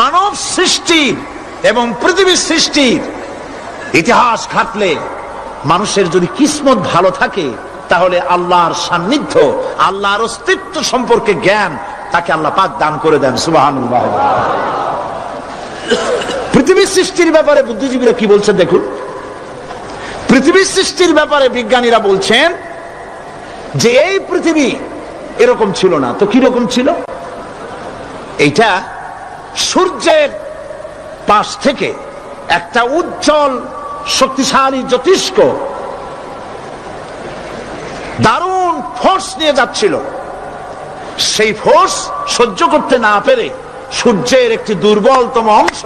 মানব সৃষ্টির এবং পৃথিবীর সৃষ্টির ইতিহাস ঘাটলে মানুষের যদি কিসমত ভালো থাকে, তাহলে আল্লাহর সান্নিধ্য, আল্লাহর অস্তিত্ব সম্পর্কে জ্ঞান তাকে আল্লাহ পাক দান করে দেন। সুবহানাল্লাহ। পৃথিবীর সৃষ্টির ব্যাপারে বুদ্ধিজীবীরা কি বলছেন দেখুন। পৃথিবীর সৃষ্টির ব্যাপারে বিজ্ঞানীরা বলছেন যে এই পৃথিবী এরকম ছিল না, তো কি রকম ছিল? এইটা সূর্যের পাশ থেকে একটা উজ্জ্বল শক্তিশালী জ্যোতিষ্ক দারুণ ফোর্স নিয়ে যাচ্ছিল। সেই ফোর্স সহ্য করতে না পেরে সূর্যের একটি দুর্বলতম অংশ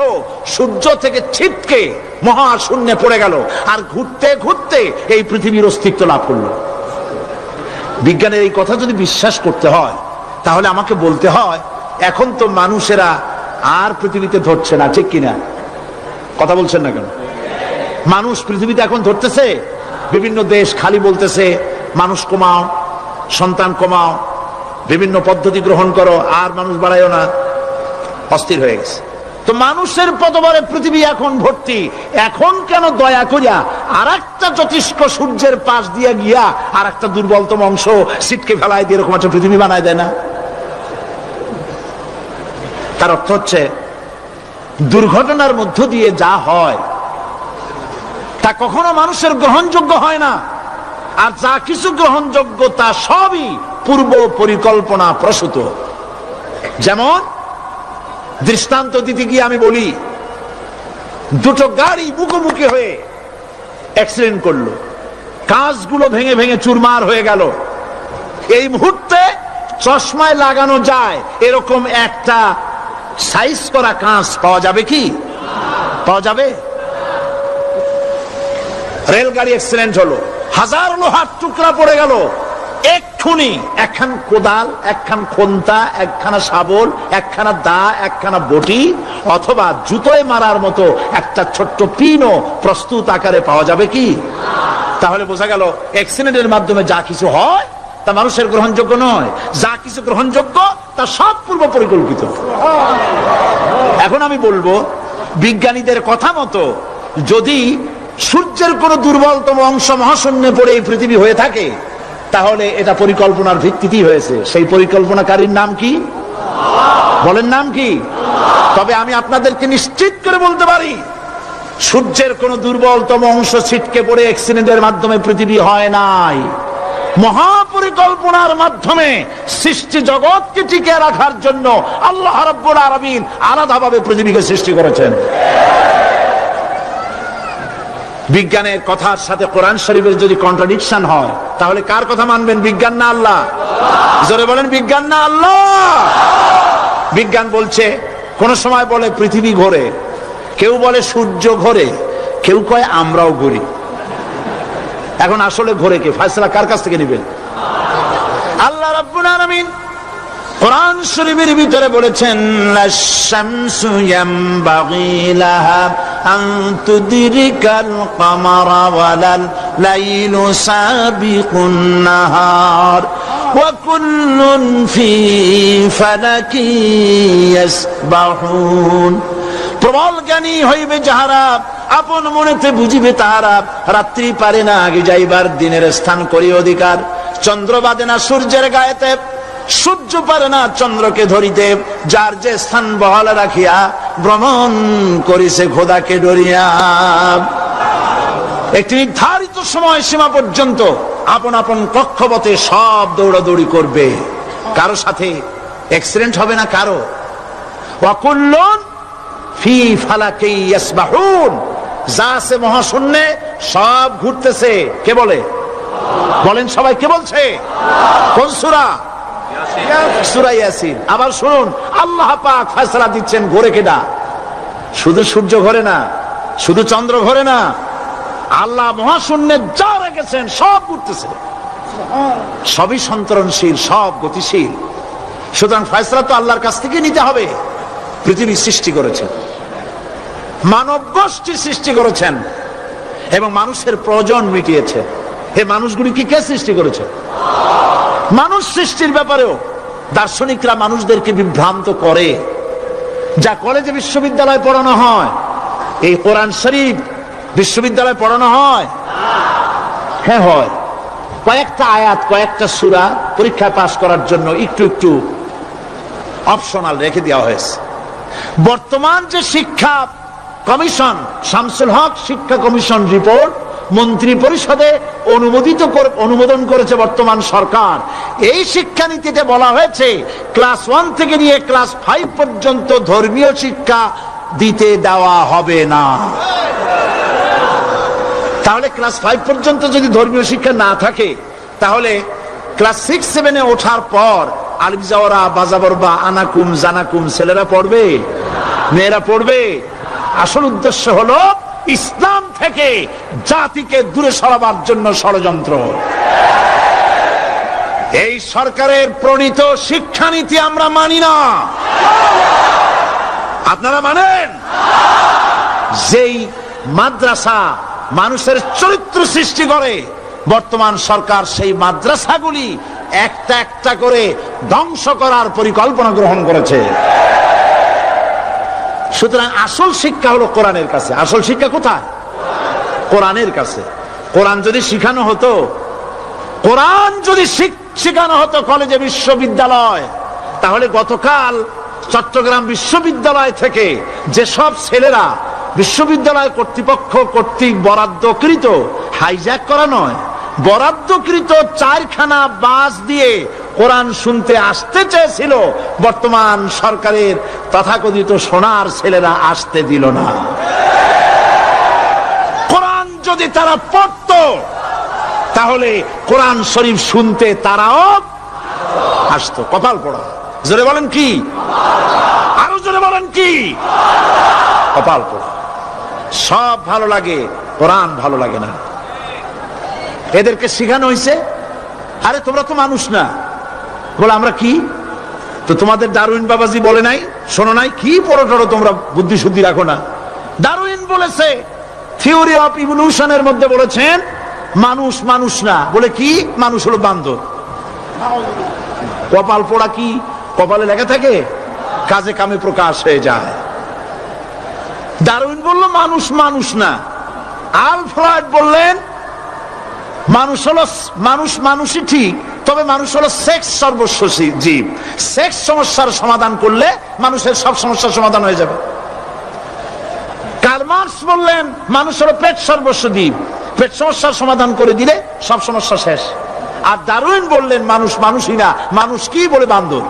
সূর্য থেকে ছিটকে মহাশূন্যে পড়ে গেল, আর ঘুরতে ঘুরতে এই পৃথিবীর অস্তিত্ব লাভ করলো। বিজ্ঞানের এই কথা যদি বিশ্বাস করতে হয়, তাহলে আমাকে বলতে হয় এখন তো মানুষেরা আর পৃথিবীতে ধরছে না, ঠিক কিনা? কথা বলছেন না কেন? মানুষ পৃথিবীতে এখন ধরতেছে। বিভিন্ন দেশ খালি বলতেছে মানুষ কমাও, সন্তান কমাও, বিভিন্ন পদ্ধতি গ্রহণ করো, আর মানুষ বাড়ায়ও না, অস্থির হয়ে গেছে। তো মানুষের পদবরে পৃথিবী এখন ভর্তি। এখন কেন দয়া করিয়া আর একটা জ্যোতিষ্ক সূর্যের পাশ দিয়ে গিয়া আর একটা দুর্বলতম অংশ সিটকে ফেলায় দিয়ে এরকম একটা পৃথিবী বানায় দেয় না? তার অর্থ হচ্ছে দুর্ঘটনার মধ্য দিয়ে যা হয় তা কখনো মানুষের গ্রহণযোগ্য হয় না, আর যা কিছু গ্রহণযোগ্য তা সবই পূর্ব পরিকল্পনা প্রসূত। যেমন দৃষ্টান্ত দিতে গিয়ে আমি বলি, দুটো গাড়ি মুখোমুখি হয়ে অ্যাক্সিডেন্ট করলো, কাঁচগুলো ভেঙে ভেঙে চুরমার হয়ে গেল। এই মুহূর্তে চশমায় লাগানো যায় এরকম একটা সাইজ করা কাঁচ পাওয়া যাবে কি? পাওয়া যাবে? রেলগাড়ি অ্যাক্সিডেন্ট হলো, হাজার লোহার টুকরা পড়ে গেল, এক্ষুনি একখান কোদাল, একখান খন্তা, একখানা শাবল, একখানা দা, একখানা বটি অথবা জুতোয় মারার মতো একটা ছোট্ট পিনও প্রস্তুত আকারে পাওয়া যাবে কি? তাহলে বোঝা গেল অ্যাক্সিডেন্টের মাধ্যমে যা কিছু হয় তা মানুষের গ্রহণযোগ্য নয়, যা কিছু গ্রহণযোগ্য তা সব পূর্ব পরিকল্পিত। এখন আমি বলবো, বিজ্ঞানীদের কথা মতো যদি সূর্যের কোন দুর্বলতম অংশ মহাশূন্যে পড়ে এই পৃথিবী হয়ে থাকে, তাহলে এটা পরিকল্পনার ভিত্তিতেই হয়েছে। সেই পরিকল্পনাকারীর নাম কি? বলেন নাম কি? তবে আমি আপনাদেরকে নিশ্চিত করে বলতে পারি, সূর্যের কোন দুর্বলতম অংশ ছিটকে পড়ে অ্যাক্সিডেন্টের মাধ্যমে পৃথিবী হয় নাই। মহাপরিকল্পনার মাধ্যমে সৃষ্টি জগৎকে টিকে রাখার জন্য আল্লাহ রাব্বুল আলামিন আলাদাভাবে পৃথিবীকে সৃষ্টি করেছেন। বিজ্ঞানের কথার সাথে কোরআন শরীফের যদি কন্ট্রাডিকশন হয়, তাহলে কার কথা মানবেন? বিজ্ঞান না আল্লাহ? জোরে বলেন, বিজ্ঞান না আল্লাহ? বিজ্ঞান বলছে, কোন সময় বলে পৃথিবী ঘোরে, কেউ বলে সূর্য ঘোরে, কেউ কয় আমরাও ঘুরি। এখন আসলে ঘোরে কে? ফয়সালা কার কাছ থেকে নেবেন? আল্লাহ রাব্বুল আলামিন কোরআন শরীফের ভিতরে বলেছেন, লাশ-শামসু ইয়ামবাগি লাহা আন তুদরিকাল কামারা ওয়ালাল লাইলু সাবিকুন নাহার ওয়া কুল্লুন ফি ফালাকি ইয়াসবাহুন। প্রবল জ্ঞানী হইবে যাহারা, আপন মনেতে বুঝিবে তাহারা, রাত্রি পারে না আগে যাইবার, দিনের স্থান করি অধিকার। চন্দ্র বাদে না সূর্যের গায়েতে, সূর্য পারে না চন্দ্রকে ধরিতে, যার যে স্থান বহাল রাখিয়া ভ্রমণ করিছে খোদাকে ডরিয়া। একটি নির্ধারিত সময় সীমা পর্যন্ত আপন আপন কক্ষপথে সব দৌড়াদৌড়ি করবে, কারো সাথে অ্যাক্সিডেন্ট হবে না কারো। ওয়াকুল্লুন ফি ফালাকি ইয়াসবাহুন, যা আছে মহাশূন্যে সব ঘুরতেছে। কে বলে? বলেন সবাই, কে বলছে? কোন সূরা? সূরা ইয়াসিন। আবার শুনুন, আল্লাহ পাক ফয়সালা দিচ্ছেন ঘোরে কেডা? শুধু সূর্য ঘোরে না, শুধু চন্দ্র ঘোরে না, আল্লাহ মহাশূন্যে যা রেখেছেন সব ঘুরতেছে, সবই সন্তরণশীল, সব গতিশীল। সুতরাং ফয়সালা তো আল্লাহর কাছ থেকে নিতে হবে। পৃথিবী সৃষ্টি করেছেন, মানব গোষ্ঠী সৃষ্টি করেছেন এবং মানুষের প্রয়োজন মিটিয়েছে। হে মানুষগুলি কি কে সৃষ্টি করেছে? মানুষ সৃষ্টির ব্যাপারেও দার্শনিকরা মানুষদেরকে বিভ্রান্ত করে। যা কলেজে বিশ্ববিদ্যালয়ে পড়ানো হয়, এই কোরআন শরীফ বিশ্ববিদ্যালয়ে পড়ানো হয়? হ্যাঁ হয়। কয়েকটা আয়াত, কয়েকটা সূরা পরীক্ষায় পাস করার জন্য একটু একটু অপশনাল রেখে দেওয়া হয়েছে। বর্তমান যে শিক্ষা কমিশন, শামসুল হক শিক্ষা কমিশন রিপোর্ট মন্ত্রী পরিষদে অনুমোদন করেছে বর্তমান সরকার। এই শিক্ষানীতিতে বলা হয়েছে ক্লাস 1 থেকে নিয়ে ক্লাস 5 পর্যন্ত ধর্মীয় শিক্ষা দিতে দেওয়া হবে না। তাহলে ক্লাস 5 পর্যন্ত যদি ধর্মীয় শিক্ষা না থাকে, তাহলে ক্লাস 6-7-এ ওঠার পর আলিফ জাওরা বাজাবরবা আনাকুম জানাকুম ছেলেরা পড়বে, মেয়েরা পড়বে? আসল উদ্দেশ্য হলো ইসলাম থেকে জাতিকে দূরে সরাবার জন্য ষড়যন্ত্র। এই সরকারের প্রণীত শিক্ষানীতি আমরা মানি না। আপনারা মানেন? যেই মাদ্রাসা মানুষের চরিত্র সৃষ্টি করে, বর্তমান সরকার সেই মাদ্রাসাগুলি একটা একটা করে ধ্বংস করার পরিকল্পনা গ্রহণ করেছে। সুতরাং আসল শিক্ষা হলো কোরআনের কাছে। আসল শিক্ষা কোথায়? কোরআনের কাছে। কোরআন যদি শিখানো হতো, কোরআন যদি শিখানো হতো কলেজে বিশ্ববিদ্যালয়, তাহলে গতকাল চট্টগ্রাম বিশ্ববিদ্যালয় থেকে যেসব ছেলেরা বিশ্ববিদ্যালয় কর্তৃপক্ষ কর্তৃক বরাদ্দকৃত, হাইজ্যাক করা নয়, বরাদ্দকৃত 4খানা বাস দিয়ে কোরআন শুনতে আসতে চেয়েছিল, বর্তমান সরকারের তথাকথিত সোনার ছেলেরা আসতে দিল না। কোরআন যদি তারা পড়ত, তাহলে কোরআন শরীফ শুনতে তারাও আসতো। কপাল পোড়া। জোরে বলেন কি? আরো জোরে বলেন কি? কপাল পোড়া। সব ভালো লাগে, কোরআন ভালো লাগে না। এদেরকে শিখানো হয়েছে, আরে তোমরা তো মানুষ না। বলে আমরা কি? তো তোমাদের ডারউইন বাবাজি বলে নাই, শোনো নাই? কি পড়ো টড়ো তোমরা, বুদ্ধি শুদ্ধি রাখো না। ডারউইন বলেছে, থিওরি অফ ইভলিউশনের মধ্যে বলেছেন মানুষ মানুষ না। বলে কি? মানুষ হলো বান্দর। কপাল পোড়া। কি কপালে লেখা থাকে? কাজে কামে প্রকাশ হয়ে যায়। ডারউইন বলল মানুষ মানুষ না। আল ফ্রয়েড বললেন মানুষ হলো মানুষই ঠিক, তবে মানুষ হলো সেক্স সর্বস্ব জীব। সেক্স সমস্যার সমাধান করলে মানুষের সব সমস্যার সমাধান হয়ে যাবে। কার্ল মার্কস বললেন মানুষ হলো পেট সর্বস্ব জীব, পেট সমস্যার সমাধান করে দিলে সব সমস্যা শেষ। আর ডারউইন বললেন মানুষ মানুষই না, মানুষ কি? বলে বান্দর।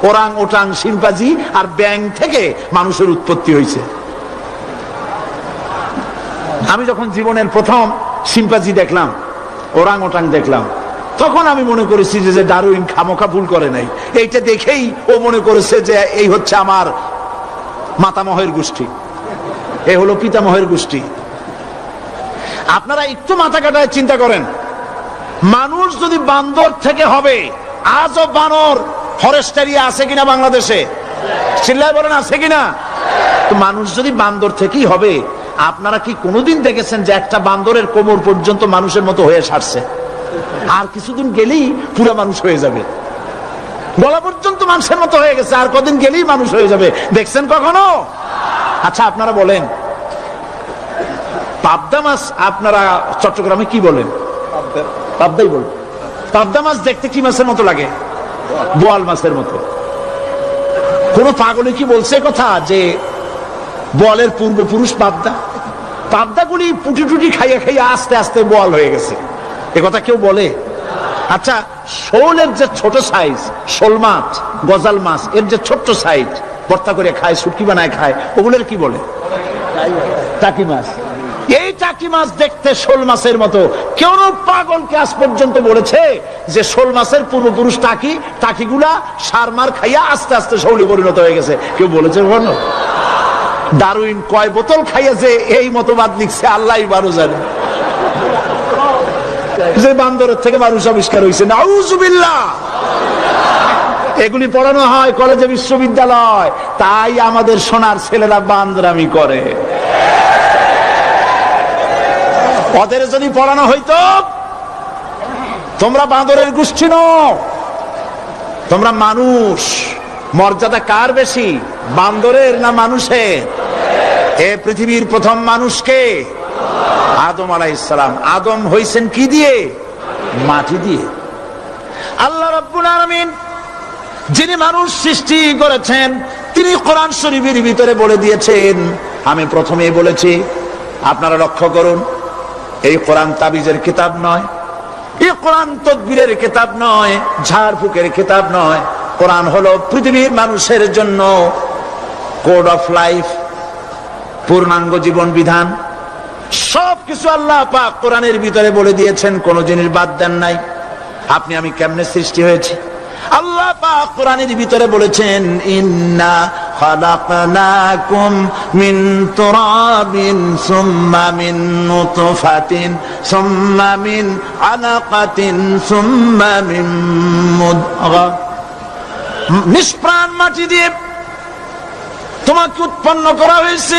ওরাং ওটাং শিম্পাজি আর ব্যাং থেকে মানুষের উৎপত্তি হয়েছে। আমি যখন জীবনের প্রথম শিম্পাজি দেখলাম, ওরাং ওটাং দেখলাম, তখন আমি মনে করেছি যে ডারউইন খামোখা ভুল করে নাই। এইটা দেখেই ও মনে করেছে যে এই হচ্ছে আমার মাতামহের গোষ্ঠী, এই হলো পিতামহের গোষ্ঠী। আপনারা একটু মাথা কাটায় চিন্তা করেন, মানুষ যদি বান্দর থেকে হবে, আজও বানর ফরেস্ট এরিয়া আছে কিনা বাংলাদেশে? চিল্লায় বলেন আছে কিনা? তো মানুষ যদি বান্দর থেকেই হবে, আপনারা কি কোনোদিন দেখেছেন যে একটা বান্দরের কোমর পর্যন্ত মানুষের মতো হয়ে সারছে? আর কিছুদিন গেলেই পুরো মানুষ হয়ে যাবে। গলা পর্যন্ত মানুষের মতো হয়ে গেছে, আর কদিন গেলেই মানুষ হয়ে যাবে। দেখছেন কখনো? আচ্ছা আপনারা বলেন, পাবদা মাছ আপনারা চট্টগ্রামে কি বলেন? পাবদাই বলেন। পাবদা মাছ দেখতে কি মাছের মতো লাগে? বোয়াল মাছের মতো। কোন পাগলে কি বলছে কথা যে বোয়ালের পূর্বপুরুষ পাবদা? পাবদাগুলি পুটি টুটি খাইয়া খাইয়া আস্তে আস্তে বোয়াল হয়ে গেছে, এ কথা কেউ বলে? আচ্ছা শোলের যে ছোট সাইজ, শোল মাছ, গজাল মাছ, এর যে ছোট্ট সাইজ ভর্তা করে খায়, শুটকি বানায় খায়, ওগুলোর কি বলে? টাকি মাছ। এই টাকি মাছ দেখতে শোল মাছের মতো। কেউ পাগলকে আজ পর্যন্ত বলেছে যে শোল মাছের পূর্বপুরুষ টাকি, টাকিগুলা সারমার খাইয়া আস্তে আস্তে শৌলে পরিণত হয়ে গেছে? কেউ বলেছে কখনো? ডারউইন কয় বোতল খাইয়া যে এই মতবাদ লিখছে আল্লাহই ভালো জানে। যে বান্দরের থেকে মানুষ আবিষ্কার হয়েছে, নাউজুবিল্লাহ। এগুলি পড়ানো হয় কলেজে বিশ্ববিদ্যালয়, তাই আমাদের সোনার ছেলেরা বান্দরামি করে। ওদের যদি পড়ানো হইতো তোমরা বান্দরের গোষ্ঠী নও, তোমরা মানুষ। মর্যাদা কার বেশি? বান্দরের না মানুষের? এ পৃথিবীর প্রথম মানুষকে আদম আলাইহিস সালাম। আদম হইছেন কি দিয়ে? মাটি দিয়ে। আল্লাহ রাব্বুল আলামিন যিনি মানুষ সৃষ্টি করেছেন তিনি কোরআন শরীফের ভিতরে বলে দিয়েছেন, আমি প্রথমেই বলেছি, আপনারা লক্ষ্য করুন, এই কোরআন তাবিজের কিতাব নয়, এই কোরআন তদবিরের কিতাব নয়, ঝাড়ফুঁকের কিতাব নয়। কোরআন হলো পৃথিবীর মানুষের জন্য কোড অফ লাইফ, পূর্ণাঙ্গ জীবন বিধান। সবকিছু আল্লাহ পাক কোরআনের ভিতরে বলে দিয়েছেন, কোন জিনিস বাদ দেন নাই। আপনি আমি কেমনে সৃষ্টি হয়েছে আল্লাহ পাক কোরআনের ভিতরে বলেছেন, ইন্না খালাকনাকুম মিন তুরাবিন সুম্মা মিন নুতফাতিন সুম্মা মিন আলাকাতিন সুম্মা মিন মুদগা। নিষ্প্রাণ মাটি দিয়ে তোমাকে উৎপন্ন করা হয়েছে,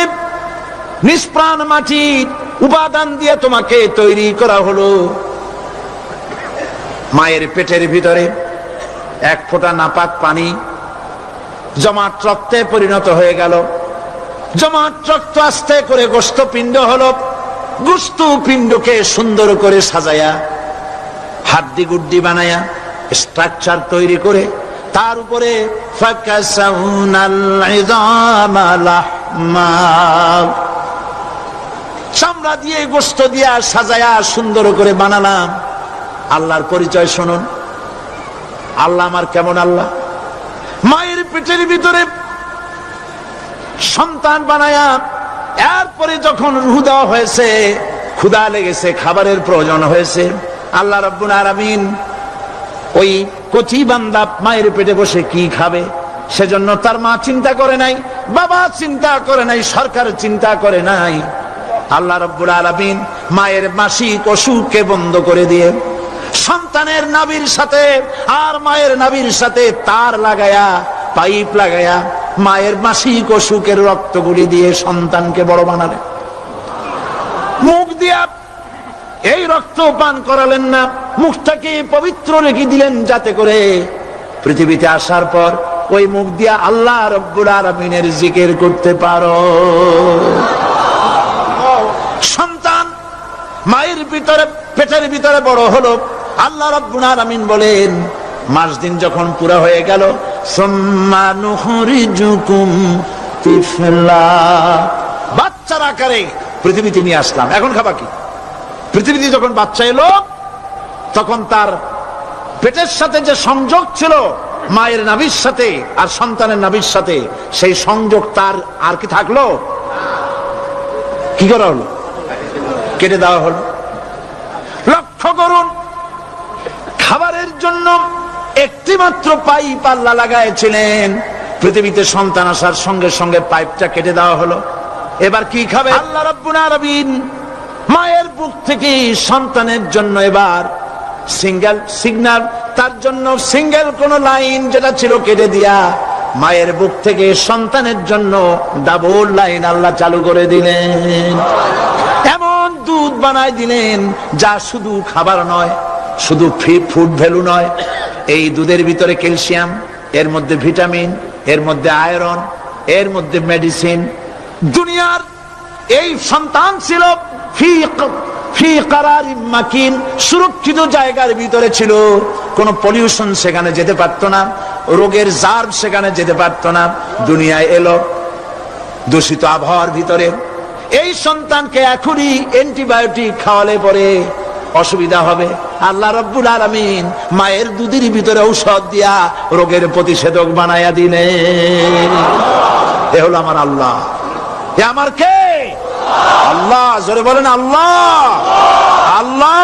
নিষ্প্রাণ মাটির উপাদান দিয়ে তোমাকে তৈরি করা হলো। মায়ের পেটের ভিতরে এক ফোঁটা নাপাক পানি জমাট রক্তে পরিণত হয়ে গেল, জমাট রক্ত আস্তে করে গোস্ত পিণ্ড হলো, গোস্ত পিণ্ডকে সুন্দর করে সাজায়া হাড্ডি গুড্ডি বানায়া স্ট্রাকচার তৈরি করে তার উপরে চামড়া দিয়ে গোস্ত দিয়া সাজায়া সুন্দর করে বানালাম। আল্লাহর পরিচয় শুনুন, আল্লাহ আমার কেমন আল্লাহ। মায়ের পেটের ভিতরে সন্তান বানায়া এরপরে যখন রূহ দেওয়া হয়েছে, ক্ষুধা লেগেছে, খাবারের প্রয়োজন হয়েছে, আল্লাহ রাব্বুল আলামিন ওই কচি বান্দা মায়ের পেটে বসে কি খাবে সেজন্য তার মা চিন্তা করে নাই, বাবা চিন্তা করে নাই, সরকার চিন্তা করে নাই। আল্লাহ রাব্বুল আলামিন মায়ের মাসিক অসুখকে বন্ধ করে দিয়ে সন্তানের নাভির সাথে আর মায়ের নাভির সাথে তার লাগায়া, পাইপ লাগায়া মায়ের মাসিক অসুখের রক্তগুলি দিয়ে সন্তানকে বড় বানালেন। মুখ দিয়া এই রক্ত পান করালেন না, মুখটাকে পবিত্র রেখে দিলেন যাতে করে পৃথিবীতে আসার পর ওই মুখ দিয়া আল্লাহ রাব্বুল আলামিনের জিকির করতে পারো। সন্তান মায়ের ভিতরে পেটের ভিতরে বড় হলো, আল্লাহ রাব্বুল আলামিন বলেন মাস দিন যখন পুরা হয়ে গেল, সুম্মা নুখরিজুকুম তিফলা, বাচ্চার আকারে পৃথিবীতে নিয়ে আসলাম। এখন খাবা কি? পৃথিবীতে যখন বাচ্চা এলো তখন তার পেটের সাথে যে সংযোগ ছিল মায়ের নাভির সাথে আর সন্তানের নাভির সাথে, সেই সংযোগ তার আর কি থাকলো? কি করা হলো? কেটে দেওয়া হলো। লক্ষ্য করুন, খাবারের জন্য একটি মাত্র পাইপ আল্লাহ লাগাইছিলেন, পৃথিবীতে সন্তান আসার সঙ্গে সঙ্গে পাইপটা কেটে দেওয়া হলো। এবার কি খাবে? আল্লাহ রাব্বুল আলামিন মায়ের বুক থেকে সন্তানের জন্য এবার সিঙ্গেল সিগন্যাল, তার জন্য সিঙ্গেল কোন লাইন যেটা ছিল কেটে দিয়া মায়ের বুক থেকে সন্তানের জন্য ডাবল লাইন আল্লাহ চালু করে দিলেন। এমন দুধ বানাই দিলেন যা শুধু খাবার নয়, শুধু ফুড ভ্যালু নয়, এই দুধের ভিতরে ক্যালসিয়াম, এর মধ্যে ভিটামিন, এর মধ্যে আয়রন, এর মধ্যে মেডিসিন। দুনিয়ার এই সন্তান ছিল সুরক্ষিত জায়গার ভিতরে ছিল, কোন পলিউশন সেখানে যেতে পারতো না, রোগের জার্ম সেখানে যেতে পারতো না। দুনিয়ায় এলো দূষিত আবহাওয়ার ভিতরে, এই সন্তানকে এখনই অ্যান্টিবায়োটিক খাওয়ালে পরে অসুবিধা হবে। আল্লাহ রাব্বুল আলামিন মায়ের দুধের ভিতরে ঔষধ দিয়া রোগের প্রতিষেধক বানায়া দিলেন। এ হলো আমার আল্লাহ। এ আমার কে? আল্লাহ। জোরে বলেন আল্লাহ। আল্লাহ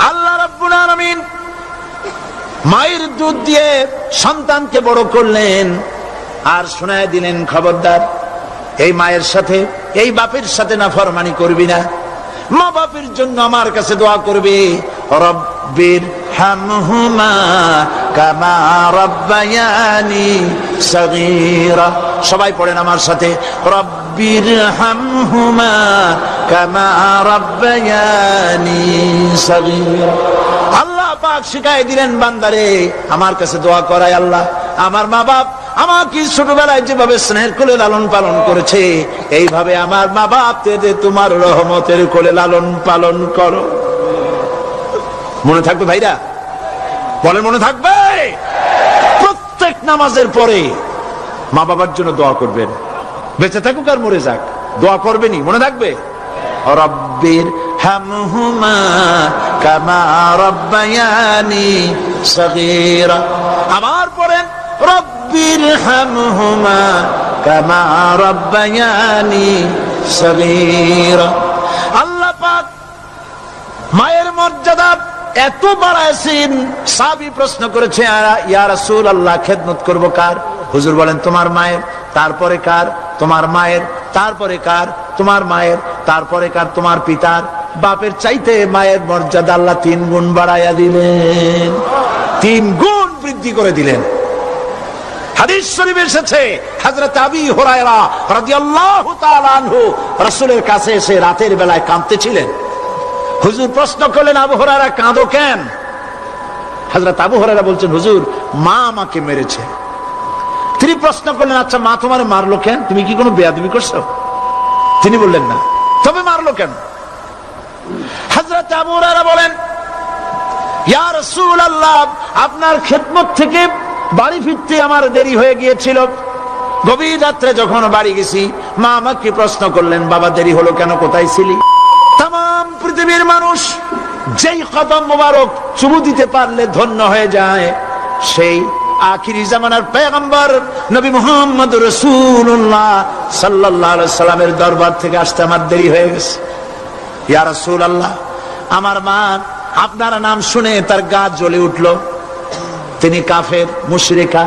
আল্লাহ রাব্বুল আলামিন মায়ের দুধ দিয়ে সন্তানকে বড় করলেন আর শোনায় দিলেন, খবরদার এই মায়ের সাথে, এই বাপের সাথে নাফরমানি করবি না। মা বাপের জন্য আমার কাছে দোয়া করবে, রব্বির হামহুমা কামা রাব্বায়ানি সগীরা। সবাই পড়েন আমার সাথে, রব্বির হামহুমা কামা রাব্বায়ানি সগীরা। আল্লাহ পাক শিখাই দিলেন বান্দারে আমার কাছে দোয়া করায়, আল্লাহ আমার মা বাপ আমাকে ছোটবেলায় যেভাবে স্নেহের কোলে লালন পালন করেছে, এইভাবে আমার মা বাপ তোমার রহমতের কোলে লালন পালন করো। মনে থাকবে ভাইরা? বলেন মনে থাকবে? প্রত্যেক নামাজের পরে মা বাবার জন্য দোয়া করবেন, বেঁচে থাকুক আর মরে যাক, দোয়া করবেনই। মনে থাকবে? রব্বির হামহুমা কামা রব্বায়ানি সগীরা। আবার পড়েন রব্বির হামহুমা কামা রব্বায়ানি সগীরা। আল্লাহ পাক মায়ের মর্যাদা এত বাড়াইছেন, সাহাবী প্রশ্ন করেছে ইয়া রাসূলুল্লাহ খেদমত করব কার? হুজুর বলেন তোমার মায়ের, তারপরে কার? তোমার মায়ের, তারপরে কার? তোমার মায়ের, তারপরে কার? তোমার পিতার। বাপের চাইতে মায়ের মর্যাদা আল্লাহ 3 গুণ বাড়াইয়া দিলেন, 3 গুণ বৃদ্ধি করে দিলেন। হাদিস শরীফে এসেছে হযরত আবী হুরায়রা রাদিয়াল্লাহু তাআলা আনহু রাসূলের কাছে এসে রাতের বেলায় কাঁদতেছিলেন। হুজুর প্রশ্ন করলেন, আবু হুরায়রা কাঁদো কেন? হযরত আবু হুরায়রা বলছেন, হুজুর মা আমাকে মেরেছে। তিনি প্রশ্ন করলেন, আচ্ছা মা তোমার মারলো কেন? তুমি কি কোনো বেয়াদবি করছো? তিনি বললেন না। তবে মারলো কেন? হযরত আবু হুরায়রা বলেন, ইয়া রাসূলুল্লাহ আপনার খেদমত থেকে বাড়ি ফিরতে আমার দেরি হয়ে গিয়েছিল। গভীর রাত্রে যখন বাড়ি গেছি, মা আমাকে প্রশ্ন করলেন, বাবা দেরি হলো কেন, কোথায় ছিলি? তাম পৃথিবীর মানুষ যেই কদম মোবারক চুমু দিতে পারলে ধন্য হয়ে যায়, সেই আখিরি জামানার পয়গম্বর নবী মুহাম্মদ রাসূলুল্লাহ সাল্লাল্লাহু আলাইহি সাল্লামের দরবার থেকে আসতে আমার দেরি হয়ে গেছে। ইয়া রাসূলুল্লাহ আমার মা আপনার নাম শুনে তার গা জ্বলে উঠল, তিনি কাফের মুশরিকা।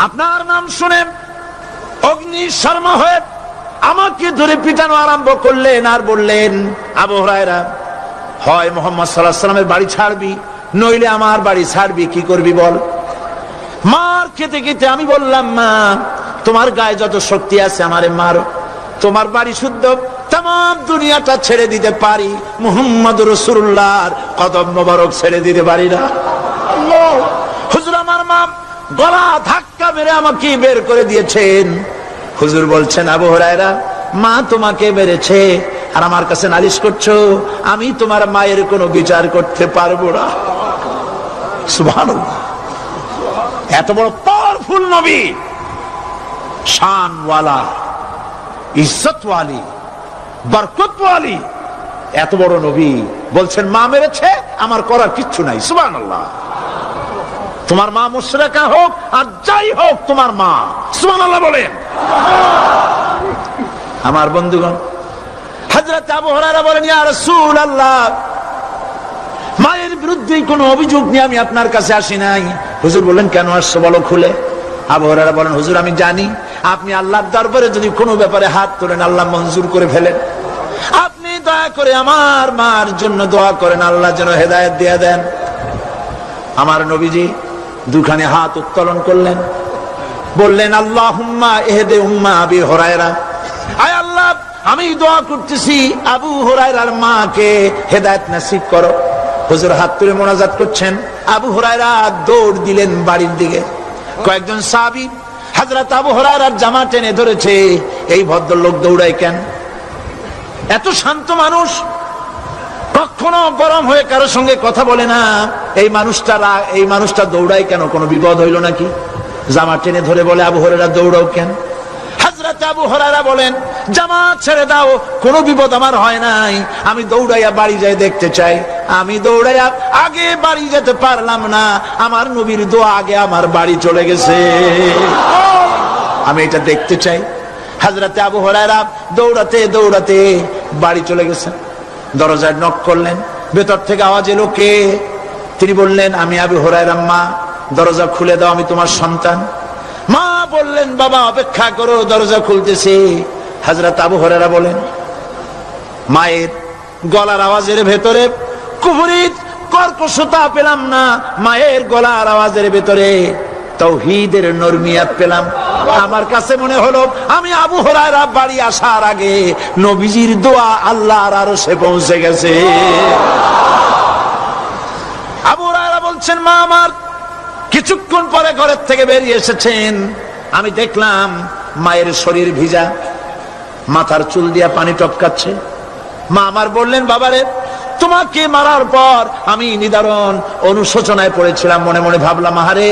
আপনার নাম শুনে অগ্নি শর্মা হয়ে আমাকে ধরে পিটানো আরম্ভ করলেন আর বললেন, আবু হুরায়রা হয় মুহাম্মদ সাল্লাল্লাহু আলাইহি সাল্লামের বাড়ি ছাড়বি, নইলে আমার বাড়ি ছাড়বি, কি করবি বল? মার খেতে খেতে আমি বললাম, মা তোমার গায়ে যত শক্তি আছে আমারে মারো, তোমার বাড়ি শুদ্ধ, তাম দুনিয়াটা ছেড়ে দিতে পারি, মুহাম্মদ রাসূলুল্লাহর কদম মোবারক ছেড়ে দিতে পারি না। হুজুর আমার মা গলা ধাক্কা মেরে আমাকে বের করে দিয়েছেন। হুজুর বলছেন, আবু হুরায়রা মা তোমাকে মেরেছে আর আমার কাছে নালিশ করছো, আমি তোমার মায়ের কোনো বিচার করতে পারবো না। সুবহানাল্লাহ, এত বড় পাওয়ারফুল নবী, শানওয়ালা, ইজ্জতওয়ালি, বরকতওয়ালি, এত বড় নবী বলছেন মা মেরেছে, আমার করার কিচ্ছু নাই। সুবহানাল্লাহ। তোমার মা মুশরিকা হোক আর যাই হোক, তোমার মা। সুবহানাল্লাহ বলেন। আমার বন্ধুগণ, হযরত আবু হুরায়রা বলেন, ইয়া রাসূলুল্লাহ মায়ের বিরুদ্ধে কোনো অভিযোগ নিয়ে আমি আপনার কাছে আসি নাই। হুজুর বললেন, কেন আসছো বলো খুলে? আবু হুরায়রা বলেন, হুজুর আমি জানি আপনি আল্লাহর দরবারে যদি কোনো ব্যাপারে হাত তোলেন আল্লাহ মঞ্জুর করে ফেলেন। আপনি দয়া করে আমার মার জন্য দোয়া করেন, আল্লাহ যেন হেদায়েত দিয়ে দেন। আমার নবীজি দুখানে হাত উত্তোলন করলেন, বললেন, আল্লাহুম্মা ইহদি উম্মা আবি হুরায়রা, আয় আল্লাহ আমি দোয়া করতেছি আবু হুরায়রার মাকে হেদায়েত নসিব করো। হুজুর হাত তুলে মোনাজাত করছেন, আবু হুরায়রা দৌড় দিলেন বাড়ির দিকে। কয়েকজন সাহাবী হযরত আবু হুরায়রার জামা টেনে ধরেছে, এই ভদ্রলোক দৌড়ায় কেন? এত শান্ত মানুষ, কখনো গরম হয়ে কারো সঙ্গে কথা বলে না, এই মানুষটা দৌড়ায় কেন? কোনো বিপদ হইল নাকি? জামা টেনে ধরে বলে, আবু হুরায়রা দৌড়াও কেন? হযরত আবু হুরায়রা বলেন, জামা ছেড়ে দাও, কোনো বিপদ আমার হয় নাই, আমি দৌড়াইয়া বাড়ি যাই দেখতে চাই। আমি দৌড়াইয়া আগে বাড়ি যেতে পারলাম না, আমার নবীর দোয়া আগে আমার বাড়ি চলে গেছে, আমি এটা দেখতে চাই। হযরত আবু হুরায়রা দৌড়াতে দৌড়াতে বাড়ি চলে গেছেন। দরজায় নক করলেন, ভেতর থেকে আওয়াজ এলো, কে? তিনি বললেন, আমি আবু হুরায়রা, মা দরজা খুলে দাও, আমি তোমার সন্তান। মা বললেন, বাবা অপেক্ষা করো, দরজা খুলতেছে। হযরত আবু হুরায়রা বলেন, মায়ের গলার আওয়াজের ভেতরে কুফরি কর্কশতা পেলাম না, মায়ের গলার আওয়াজের ভেতরে তাওহীদের নরমিয়াত পেলাম। আমার কাছে মনে হলো আমি আবু হুরায়রা বাড়ি আসার আগে নবীজির দোয়া আল্লাহর আরশে পৌঁছে গেছে। আবু হুরায়রা বলছেন, মা আমার কিছুক্ষণ পরে ঘরের থেকে বেরিয়ে এসেছেন, আমি দেখলাম মায়ের শরীর ভিজা, মাথার চুল দিয়া পানি টপকাচ্ছে। মা আমার বললেন, বাবারে তোমাকে মারার পর আমি নিদারুণ অনুশোচনায় পড়েছিলাম। মনে মনে ভাবলাম, আহারে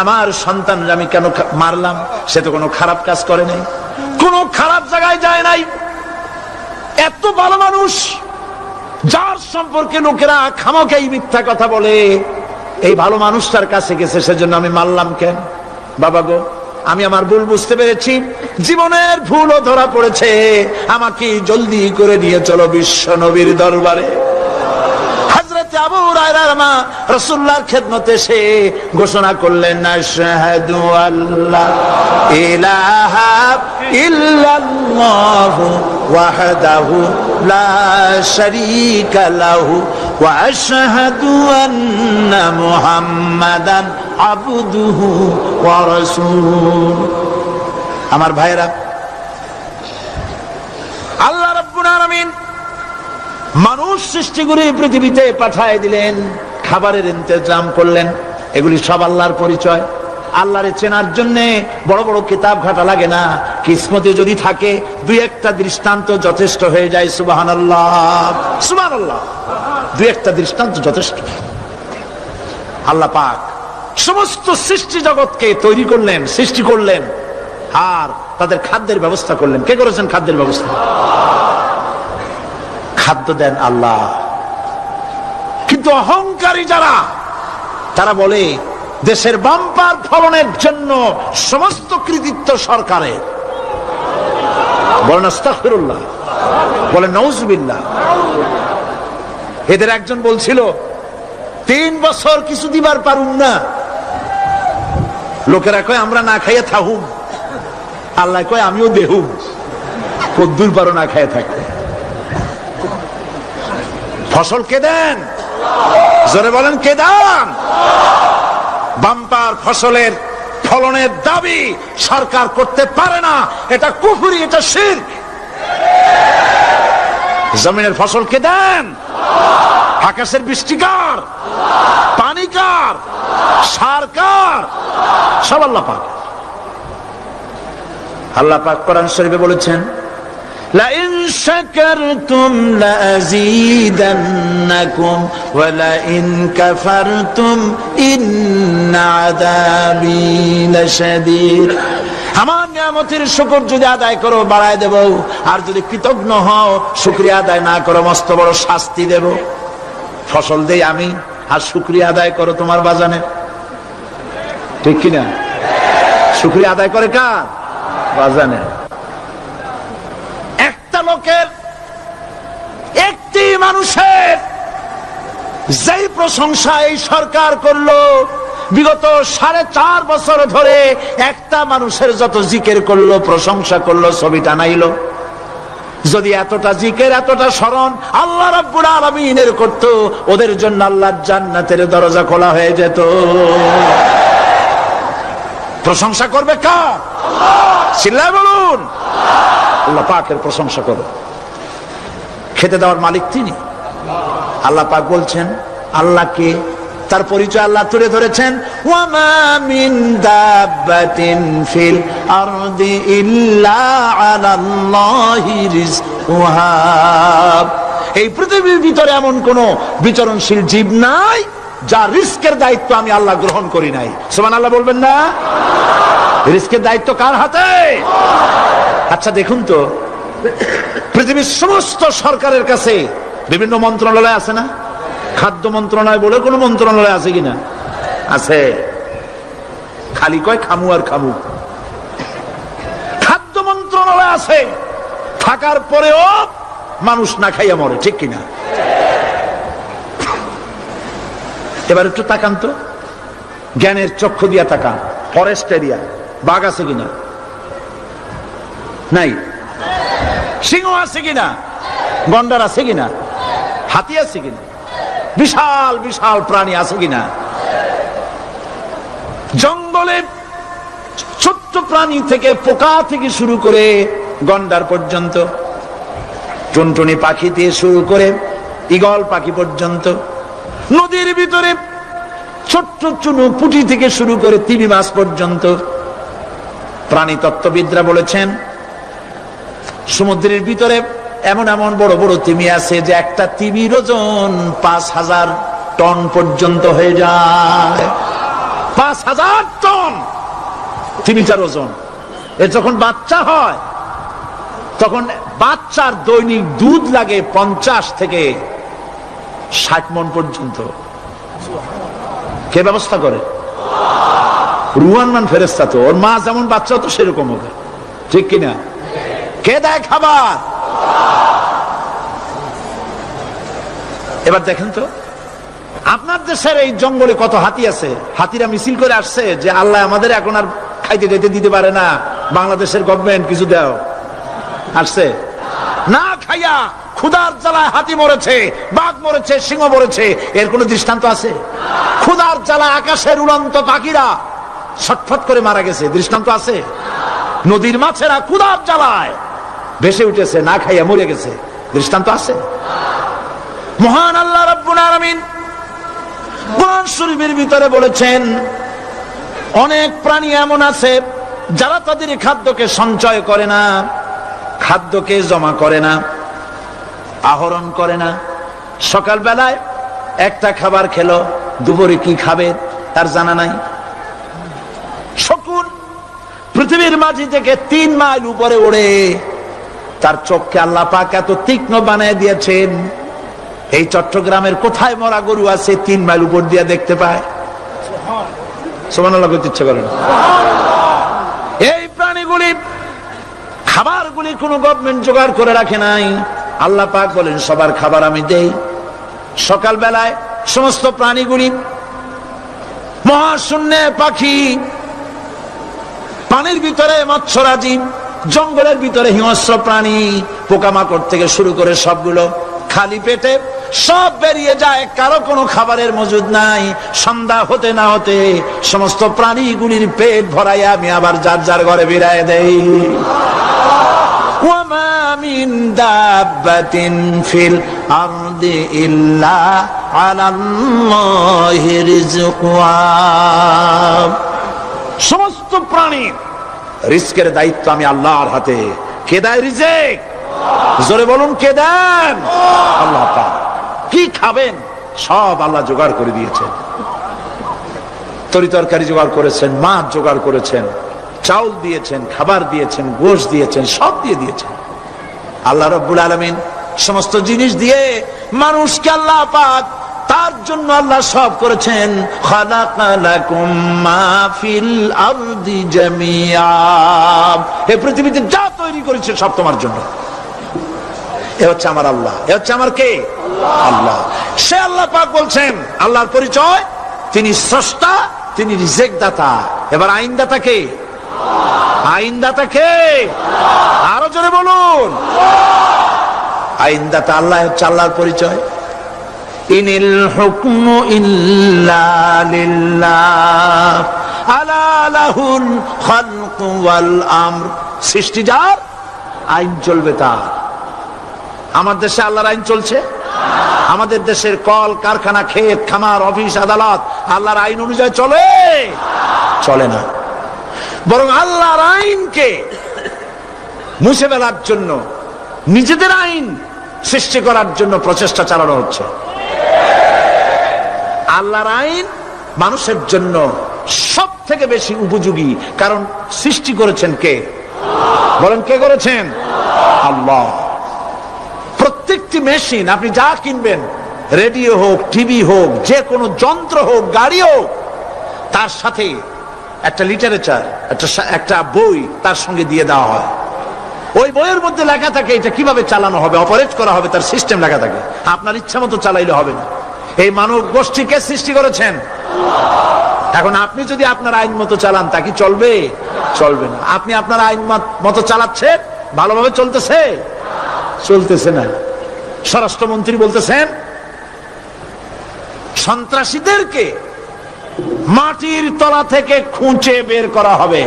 আমার সন্তান আমি কেন মারলাম? সে তো কোনো খারাপ কাজ করে নাই, কোনো খারাপ জায়গায় যায় নাই। এত ভালো মানুষ যার সম্পর্কে লোকেরা খামোখাই মিথ্যা কথা বলে, এই ভালো মানুষটার কাছে গেছে, সেজন্য আমি মারলাম কেন? বাবা গো, আমি আমার ভুল বুঝতে পেরেছি, জীবনের ভুলও ধরা পড়েছে, আমাকে জলদি করে নিয়ে চলো বিশ্ব নবীর দরবারে। হযরত আবু হুরায়রার মা রাসূলুল্লাহর খেদমতে এসে ঘোষণা করলেন, আশহাদু আল্লা ইলাহা ইল্লাল্লাহু ওয়াহদাহু লা শারীকা লাহু ওয়া আশহাদু আন্না মুহাম্মাদান আবদুহু ওয়া রাসূলুহু। আমার ভাইরা, আল্লাহ রাব্বুল আলামিন মানুষ সৃষ্টি করে পৃথিবীতে পাঠায় দিলেন, খাবারের ইন্তজাম করলেন। এগুলি সব আল্লাহর পরিচয়। আল্লাহরে চেনার জন্য বড় বড় কিতাব ঘাটা লাগে না, কিসমতে যদি থাকে দুই একটা দৃষ্টান্ত যথেষ্ট হয়ে যায়। সুবহানাল্লাহ, সুবহানাল্লাহ, দুই একটা দৃষ্টান্ত যথেষ্ট। আল্লাহ পাক সমস্ত সৃষ্টি জগৎকে তৈরি করলেন, সৃষ্টি করলেন, আর তাদের খাদ্যের ব্যবস্থা করলেন। কে করেছেন খাদ্যের ব্যবস্থা? খাদ্য দেন আল্লাহ। কিন্তু অহংকারী যারা, তারা বলে দেশের বাম্পার ফলনের জন্য সমস্ত কৃতিত্ব সরকারের। বলেন আস্তাগফিরুল্লাহ, বলেন নাউজুবিল্লাহ। এদের একজন বলছিল, 3 বছর কিছু দিবার পারুম না। লোকেরা কয় আমরা না খাইয়ে থাকুম, আল্লাহ কয় আমিও দেহুম। কদ্দুর পারো না খাইয়ে থাকতে? ফসল কে দেন? জোরে বলেন, কে দেন? বাম্পার ফসলের ফলনের দাবি সরকার করতে পারে না, এটা কুফরি, এটা শিরক। জমিনের ফসল কে দেন? আকাশের বৃষ্টি কার? পানি কার? সার কার? সব আল্লাহ পাক। আল্লাহ পাক কোরআন শরীফে বলেছেন, لئن شكرتم لأزيدنكم ولئن كفرتم إن عذابي لشديد। আমার নিয়ামতের শুকর যদি আদায় করো বাড়ায় দেব, আর যদি কৃতজ্ঞ হও, শুকরিয়া আদায় না করো, মস্ত বড় শাস্তি দেব। ফসল দেই আমি, আর শুকরিয়া আদায় করো তোমার বাজানে। ঠিক কিনা? শুকরিয়া আদায় করে কার? বাজানে। লোকের, একটি মানুষের যেই প্রশংসা এই সরকার করলো, বিগত 4.5 বছর ধরে একটা মানুষের যত জিকির করলো, প্রশংসা করলো, ছবি টানাইলো, যদি এতটা জিকির, এতটা স্মরণ আল্লাহ রাব্বুল আলামিনের করতো, ওদের জন্য আল্লাহর জান্নাতের দরজা খোলা হয়ে যেত। প্রশংসা করবে কার? চিল্লায় বলুন, আল্লাহ পাকের প্রশংসা করো। খেতে দেওয়ার মালিক তিনি। আল্লাহ পাক বলছেন, আল্লাহকে, তার পরিচয় আল্লাহ তুলে ধরেছেন, ওয়ামা মিন দাব্বাতিন ফিল আরদি ইল্লা আলাল্লাহি রিজকুহা। এই পৃথিবীর ভিতরে এমন কোন বিচরণশীল জীব নাই যার রিস্কের দায়িত্ব আমি আল্লাহ গ্রহণ করি নাই। সুবহানাল্লাহ বলবেন না? রিস্কের দায়িত্ব কার হাতে? আচ্ছা দেখুন তো, পৃথিবীর সমস্ত সরকারের কাছে বিভিন্ন মন্ত্রণালয় আছে না? খাদ্য মন্ত্রণালয় বলে কোন মন্ত্রণালয় আছে কিনা? আছে। খালি কয় খামু আর খামু। খাদ্য মন্ত্রণালয় আছে, থাকার পরেও মানুষ না খাইয়া মরে। ঠিক কিনা? এবার একটু তাকান তো, জ্ঞানের চক্ষু দিয়া তাকান। ফরেস্ট এরিয়া, বাঘ আছে কিনা? নাই। সিংহ আছে কিনা? গন্ডার আছে কিনা? হাতি আছে কিনা? বিশাল বিশাল প্রাণী আছে কিনা? জঙ্গলে ছোট্ট প্রাণী থেকে, পোকা থেকে শুরু করে গন্ডার পর্যন্ত, টুনটুনি পাখি দিয়ে শুরু করে ঈগল পাখি পর্যন্ত, নদীর ভিতরে ছোট্ট চুনো পুঁটি থেকে শুরু করে তিমি মাছ পর্যন্ত। প্রাণী তত্ত্ববিদরা বলেছেন সমুদ্রের ভিতরে এমন এমন বড় বড় তিমি আছে যে একটা তিমির ওজন 5000 টন পর্যন্ত হয়ে যায়। 5000 টন তিমিটার ওজন। এর যখন বাচ্চা হয় তখন বাচ্চার দৈনিক দুধ লাগে 50 থেকে 60 মণ পর্যন্ত। কে ব্যবস্থা করে? রুহান মান ফেরেশতা। তো ওর মা যেমন বাচ্চা তো সেরকম হবে, ঠিক কিনা? কে দেয় খাবার? এবার দেখেন তো আপনার দেশের এই জঙ্গলে কত হাতি আছে। হাতিরা মিছিল করে আসছে যে আল্লাহ আমাদের এখন আর খাইতে খাইতে দিতে পারে না, বাংলাদেশের গভর্নমেন্ট কিছু দাও। আসছে না, খাইয়া ক্ষুধার জ্বালায় হাতি মরেছে, বাঘ মরেছে, সিংহ মরেছে। এর কোন দৃষ্টান্ত আছে? ক্ষুধার জ্বালায় আকাশের উড়ন্ত পাখিরা ছটফট করে মারা গেছে, দৃষ্টান্ত আছে? নদীর মাছেরা ক্ষুধার জ্বালায় ভেসে উঠেছে, না খাইয়া মরে গেছে, দৃষ্টান্ত আছে? মহান আল্লাহ রাব্বুল আলামিন কোরআন শরীফের ভিতরে বলেছেন অনেক প্রাণী এমন আছে যারা তাদের খাদ্যকে সঞ্চয় করে না, খাদ্যকে জমা করে না, আহরণ করে না। সকাল বেলায় একটা খাবার খেলো, দুপুরে কি খাবে তার জানা নাই। শকুন পৃথিবীর মাঝি থেকে 3 মাইল উপরে ওড়ে, তার চোখকে আল্লাহ পাক এত তীক্ষ্ণ বানিয়ে দিয়েছেন। এই চট্টগ্রামের কোথায় মরা গরু আছে 3 মাইল উপর দিয়ে দেখতে পায়? সুবহানাল্লাহ বলতে ইচ্ছে করে না। এই প্রাণীগুলি খাবারগুলি কোন গভর্নমেন্ট জোগাড় করে রাখে নাই। আল্লাহ পাক বলেন সবার খাবার আমি দেই। সকাল বেলায় সমস্ত প্রাণীগুলি, মহাশূন্যে পাখি, পানির ভিতরে মৎস্যরাজি, জঙ্গলের ভিতরে হিংস্র প্রাণী, পোকামাকড় থেকে শুরু করে সবগুলো খালি পেটে সব বেরিয়ে যায়, কারো কোনো খাবারের মজুদ নাই। সন্ধ্যা হতে না হতে সমস্ত প্রাণীগুলির পেট ভরাইয়া আমি আবার যার যার ঘরে বিরায় দেই। ওয়ামা মিন দাব্বাতিন ফিল আরদি ইল্লা আলাল্লাহি রিজকুহা। সমস্ত প্রাণী রিজকের দায়িত্ব আমি আল্লাহর হাতে। কে দেয় রিজক? জোরে বলুন, কে দেন? আল্লাহ পাক। কি খাবেন সব আল্লাহ জোগাড় করে দিয়েছেন। তরি তরকারি জোগাড় করেছেন, মাছ জোগাড় করেছেন, চাউল দিয়েছেন, খাবার দিয়েছেন, গোশত দিয়েছেন, সব দিয়ে দিয়েছেন। আল্লাহ রাব্বুল আলামিন সমস্ত জিনিস দিয়ে মানুষকে আল্লাহ পাক তার জন্য আল্লাহ সব করেছেন। খালাকালাকুম মা ফিল আরদি জামিআ। এই পৃথিবীতে যা তৈরি করেছে সব তোমার জন্য। এ হচ্ছে আমার আল্লাহ। এ হচ্ছে আমার কে? আল্লাহ। সে আল্লাহ পাক বলছেন, আল্লাহর পরিচয় তিনি স্রষ্টা, তিনি রিজেক দাতা। এবার আইনদাতা কে? আইনদাতা কে? আরো জোরে বলুন। আইনদাতা আল্লাহ হচ্ছে আল্লাহর পরিচয়। ইনিল হুকমু ইল্লা লিল্লাহ আলা লাহুল খালকু ওয়াল আমর। সৃষ্টি যার, আইন চলবে তার। আমার দেশে আল্লাহর আইন চলছে? আমাদের দেশের কল কারখানা, ক্ষেত খামার, অফিস আদালত আল্লাহর আইন অনুযায়ী চলে? চলে না। বরং আল্লাহর আইনকে মুছে ফেলার জন্য, নিজেদের আইন সৃষ্টি করার জন্য প্রচেষ্টা চালানো হচ্ছে। আল্লাহর আইন মানুষের জন্য সব থেকে বেশি উপযোগী, কারণ সৃষ্টি করেছেন কে? বলেন, কে করেছেন? আল্লাহ। প্রত্যেকটি মেশিন আপনি যা কিনবেন, রেডিও হোক, টিভি হোক, যে কোনো যন্ত্র হোক, গাড়ি হোক, তার সাথে একটা লিটারেচার, একটা বই তার সঙ্গে দিয়ে দেওয়া হয়। ওই বইয়ের মধ্যে লেখা থাকে এটা কিভাবে চালানো হবে, অপারেট করা হবে, তার সিস্টেম লেখা থাকে। আপনার ইচ্ছা মতো চালাইলে হবে না। এই মানব গোষ্ঠীকে সৃষ্টি করেছেন। এখন আপনি যদি আপনার আইন মতো চালান, তা কি চলবে? চলবে না। আপনি আপনার আইন মতো চালাচ্ছেন, ভালোভাবে চলতেছে? চলতেছে না। স্বরাষ্ট্রমন্ত্রী বলতেছেন সন্ত্রাসীদেরকে মাটির তলা থেকে খুঁজে বের করা হবে,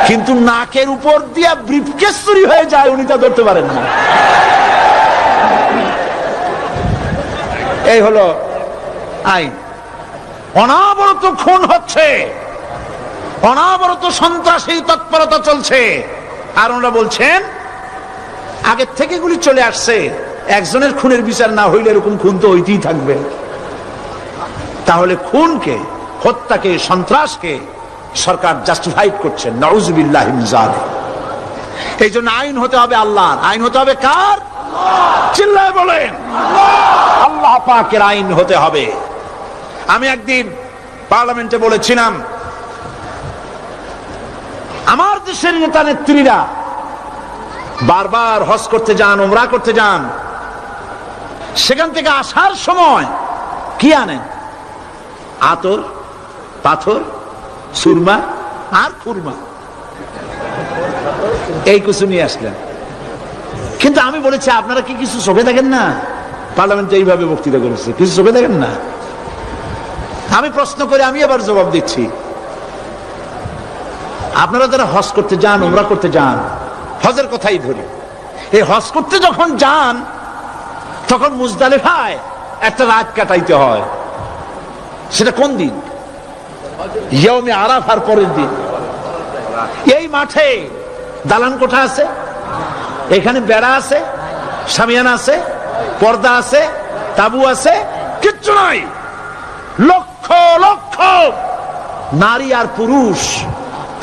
কিন্তু নাকের উপর দিয়ে ব্রিফকেস চুরি হয়ে যায়, উনি তা ধরতে পারেন না। এই হলো আইন। অনাবরত খুন হচ্ছে, অনাবরত সন্ত্রাসী তৎপরতা চলছে, আর ওনারা বলছেন আগের থেকে এগুলি চলে আসছে, একজনের খুনের বিচার না হইলে এরকম খুন তো হইতেই থাকবে। তাহলে খুনকে, হত্যাকে, সন্ত্রাসকে সরকার জাস্টিফাইড করছেন। নাউযুবিল্লাহি মিন যালিক। এই জন্য আইন হতে হবে আল্লাহর। আইন হতে হবে কার? চিল্লায় বলেন, আল্লাহ পাকের আইন হতে হবে। আমি একদিন পার্লামেন্টে বলেছিলাম, আমার দেশের নেতা নেত্রীরা বারবার হজ করতে যান, উমরা করতে যান, সেখান থেকে আসার সময় কি আনেন? আতর, পাথর, সুরমা আর খুরমা, এই কিছু নিয়ে আসলেন। কিন্তু আমি বলেছি, আপনারা কি কিছু চোখে দেখেন না? পার্লামেন্টে এইভাবে বক্তৃতা করেছে, কিছু চোখে দেখেন না? আমি প্রশ্ন করে আমি আবার জবাব দিচ্ছি, আপনারা যারা হজ করতে যান, উমরা করতে যান, হজের কথাই ধরি, এই হজ করতে যখন যান তখন মুজদালিফায় একটা রাত কাটাইতে হয়। সেটা কোন দিন? ইয়ৌমে আরাফার পরের দিন। এই মাঠে দালান কোঠা আছে, এখানে বেড়া আছে, শামিয়ানা আছে, পর্দা আছে, তাবু আছে, কিচ্ছু নাই। লক্ষ লক্ষ নারী আর পুরুষ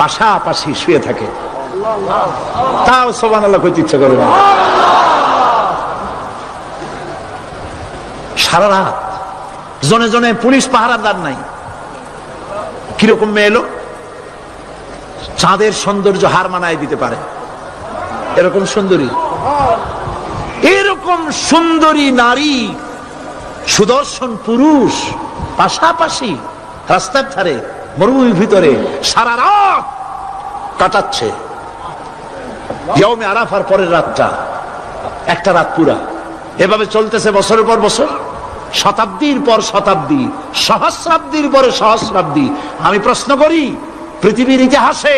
পাশাপাশি শুয়ে থাকে, তাও সুবহানাল্লাহ কইতে ইচ্ছা করে না। সারা রাত জনে জনে পুলিশ পাহারাদার নাই। কিরকম মেয়ে এলো, চাঁদের সৌন্দর্য হার মানায় দিতে পারে এরকম সুন্দরী, এরকম সুন্দরী নারী, সুদর্শন পুরুষ পাশাপাশি রাস্তার ধারে মরুভূমির ভিতরে সারা রাত কাটাচ্ছে। ইয়ৌমে আরাফার পরের রাতটা, একটা রাত পুরা। এভাবে চলতেছে বছরের পর বছর, শতাব্দীর পর শতাব্দী, সহস্রাব্দীর পরে সহস্রাব্দী। আমি প্রশ্ন করি, পৃথিবীর ইতিহাসে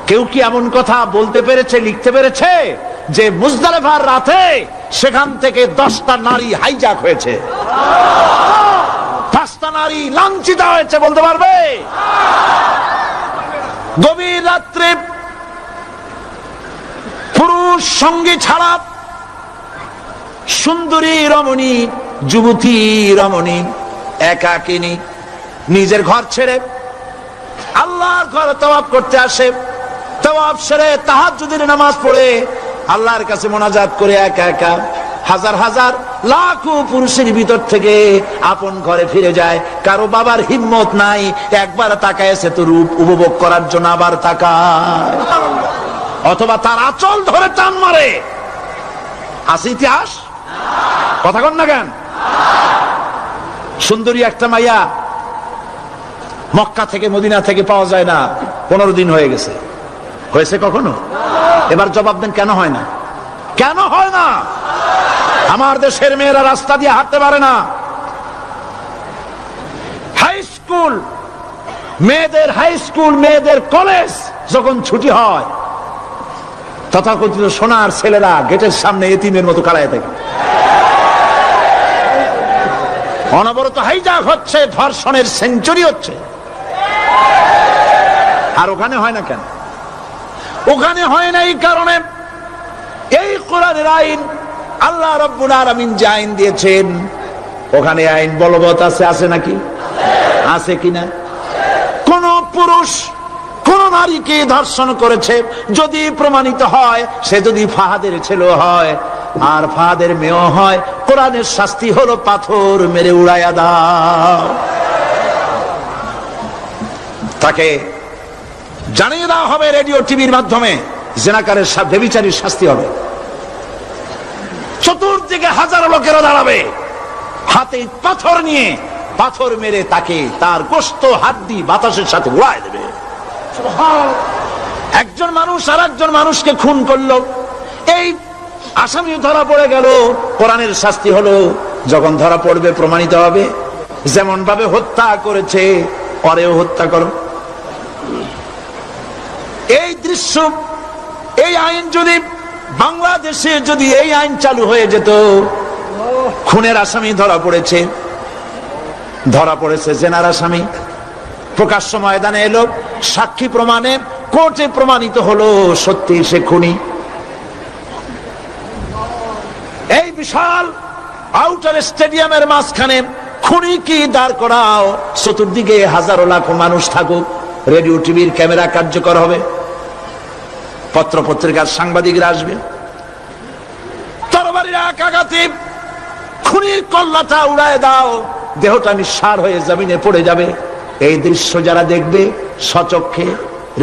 কেউ কি এমন কথা বলতে পেরেছে, লিখতে পেরেছে যে মুজদালিফার রাতে সেখান থেকে 10টা নারী হাইজ্যাক হয়েছে, 5টা নারী লাঞ্ছিত হয়েছে? বলতে পারবে? গভীর রাত্রে পুরুষ সঙ্গী ছাড়া সুন্দরী রমণী, যুবতী রমণী একাকিনী নিজের ঘর ছেড়ে আল্লাহর ঘরে তওয়াফ করতে আসে। তওয়াফ সেরে তাহাজ্জুদের নামাজ পড়ে আল্লাহর কাছে মোনাজাত করে একা একা হাজার হাজার লাখো পুরুষের ভিতর থেকে আপন ঘরে ফিরে যায়। কারো বাবার হিম্মত নাই একবার তাকায় সে তো রূপ উপভোগ করার জন্য আবার তাকায়, অথবা তার আঁচল ধরে টান মারে। আছে ইতিহাস? কথা কন না কেন? সুন্দরী একটা মাইয়া মক্কা থেকে মদিনা থেকে পাওয়া যায় না, 15 দিন হয়ে গেছে। হয়েছে কখনো? এবার জবাব দেন, কেন হয় না? কেন হয় না? আমার দেশের মেয়েরা রাস্তা দিয়ে হাঁটতে পারে না। হাই স্কুল মেয়েদের, হাই স্কুল মেয়েদের কলেজ যখন ছুটি হয়, তথাকথিত সোনার ছেলেরা গেটের সামনে এতিমের মতো কাড়ায় থাকে। অনবরত হাইজ্যাক হচ্ছে, ধর্ষণের সেঞ্চুরি হচ্ছে। আর ওখানে হয় না কেন? ওখানে হয় না এই কারণে, এই কোরআনের আইন আল্লাহ রাব্বুল আলামিন যে আইন দিয়েছেন, ওখানে আইন বলবৎ আছে। আছে নাকি? আছে কিনা? কোন পুরুষ কোন নারীকে ধর্ষণ করেছে যদি প্রমাণিত হয়, সে যদি ফাহাদের ছেলে হয় আর ফাহাদের মেয়ে হয়, কোরআনের শাস্তি হলো পাথর মেরে উড়াইয়া দাও। তাকে জানিয়ে দেওয়া হবে রেডিও টিভির মাধ্যমে, জেনাকারের ব্যভিচারীর শাস্তি হবে। চতুর্দিকে হাজারো লোকেরা দাঁড়াবে, হাতে পাথর নিয়ে পাথর মেরে তাকে তার গোশত হাড্ডি বাতাসের সাথে উড়ায় দেবে। একজন মানুষ আর একজন মানুষকে খুন করলো, এই আসামি ধরা পড়ে গেল, কোরআনের শাস্তি হলো যখন ধরা পড়বে প্রমাণিত হবে যেমন ভাবে হত্যা করেছে পরেও হত্যা করো। এই দৃশ্য, এই আইন যদি বাংলাদেশে যদি এই আইন চালু হয়ে যেত, খুনের আসামি ধরা পড়েছে, ধরা পড়েছে জেনার আসামি, প্রকাশ্য ময়দানে এলো, সাক্ষী প্রমাণে কোর্টে প্রমাণিত হলো সত্যি সে খুনি। এই বিশাল আউটার স্টেডিয়ামের মাঝখানে খুনি কি দাঁড় করাও, চতুর্দিকে হাজারো লাখো মানুষ থাকুক, রেডিও টিভির ক্যামেরা কার্যকর হবে, পত্র পত্রিকার সাংবাদিকরা আসবে, তরবারির এক আঘাতে খুনির কল্লাটা উড়ায় দাও, দেহটা নিঃসার হয়ে জমিনে পড়ে যাবে। এই দৃশ্য যারা দেখবে সচক্ষে,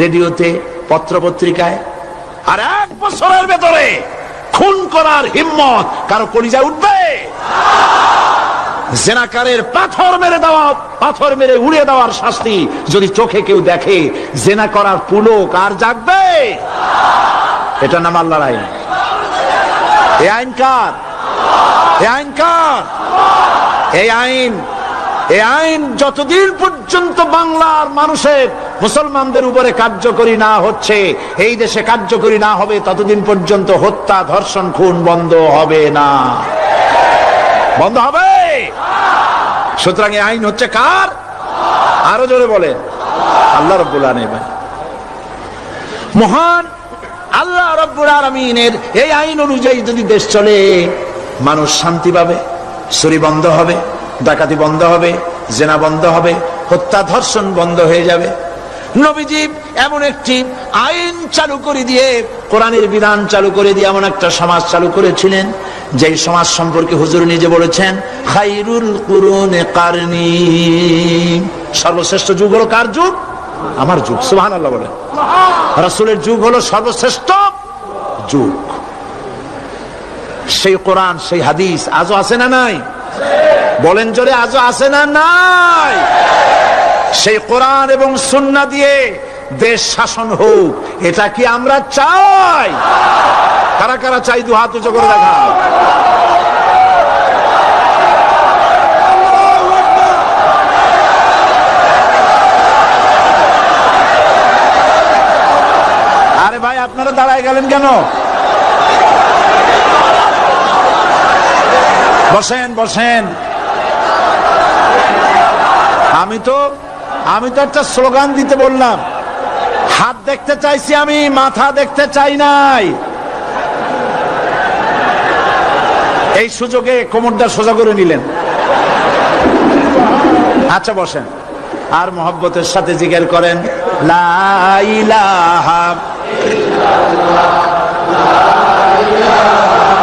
রেডিওতে, পত্র পত্রিকায়, আর 1 বছরের ভেতরে খুন করার হিম্মত কারো কলিজায় উঠবে? জেনাকারের পাথর মেরে দেওয়া, পাথর মেরে উড়িয়ে দেওয়ার শাস্তি যদি চোখে কেউ দেখে, জেনা করার পুলক আর জাগবে? এটা নাম আল্লাহর আইন। এই আইন কার? এই আইন কার? এই আইন যতদিন পর্যন্ত বাংলার মানুষের, মুসলমানদের উপরে কার্যকরী না হচ্ছে, এই দেশে কার্যকরী না হবে, ততদিন পর্যন্ত হত্যা, ধর্ষণ, খুন বন্ধ হবে না। বন্ধ হবে। সুতরাং এই আইন হচ্ছে কার? আরো জোরে বলেন, আল্লাহ রাব্বুল আলামিন। মহান আল্লাহ রাব্বুল আলামিনের এই আইন অনুযায়ী যদি দেশ চলে, মানুষ শান্তি পাবে, চুরি বন্ধ হবে, ডাকাতি বন্ধ হবে, জেনা বন্ধ হবে, হত্যা ধর্ষণ বন্ধ হয়ে যাবে। নবীজি এমন একটি আইন চালু করে দিয়ে, কোরআনের বিধান চালু করে দিয়ে এমন একটা সমাজ চালু করেছিলেন, যেই সমাজ সম্পর্কে হুজুর নিজে বলেছেন, খায়রুল কুরুনে কারনি, সর্বশ্রেষ্ঠ যুগ হলো কার যুগ? আমার যুগ। সুবহানাল্লাহ বলেন। রাসূলের যুগ হলো সর্বশ্রেষ্ঠ যুগ। সেই কোরআন, সেই হাদিস আজও আছে না নাই? বলেন জোরে, আজও আছে না নাই? সেই কোরআন এবং সুন্নাহ দিয়ে দেশ শাসন হোক, এটা কি আমরা চাই? কারা কারা চাই? দু হাত উঁচু করে দেখা। আরে ভাই, আপনারা দাঁড়ায় গেলেন কেন? বসেন বসেন। আমি তো একটা স্লোগান দিতে বললাম, হাত দেখতে চাইছি আমি, মাথা দেখতে চাই নাই। এই সুযোগে কোমরটা সোজা করে নিলেন। আচ্ছা বসেন, আর মহব্বতের সাথে জিকির করেন, লা ইলাহা ইল্লাল্লাহ, লা ইলাহা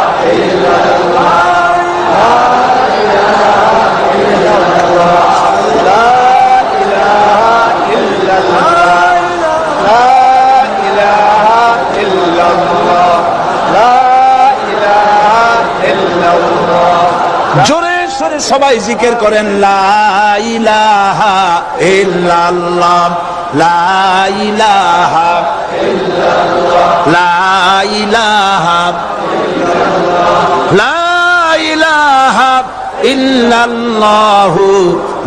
ইল্লাল্লাহ, জোরে সরে সবাই জিকির করেন, লা ইলাহা ইল্লাল্লাহ, লা ইলাহা ইল্লাল্লাহ, লা ইলাহা ইল্লাল্লাহ, লা ইলাহা ইল্লাল্লাহ,